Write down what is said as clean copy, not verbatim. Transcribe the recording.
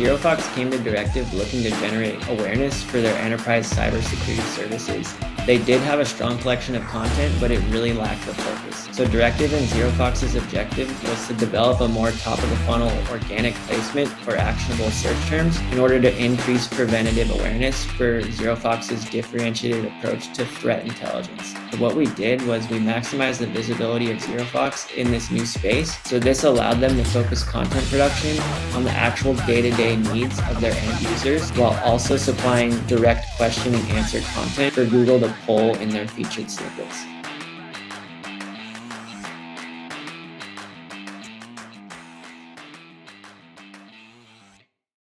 ZeroFox came to Directive looking to generate awareness for their enterprise cybersecurity services. They did have a strong collection of content, but it really lacked the focus. So Directive and ZeroFox's objective was to develop a more top-of-the-funnel organic placement for actionable search terms in order to increase preventative awareness for ZeroFox's differentiated approach to threat intelligence. So what we did was we maximized the visibility of ZeroFox in this new space. So this allowed them to focus content production on the actual day-to-day needs of their end users, while also supplying direct question and answer content for Google to pull in their featured snippets.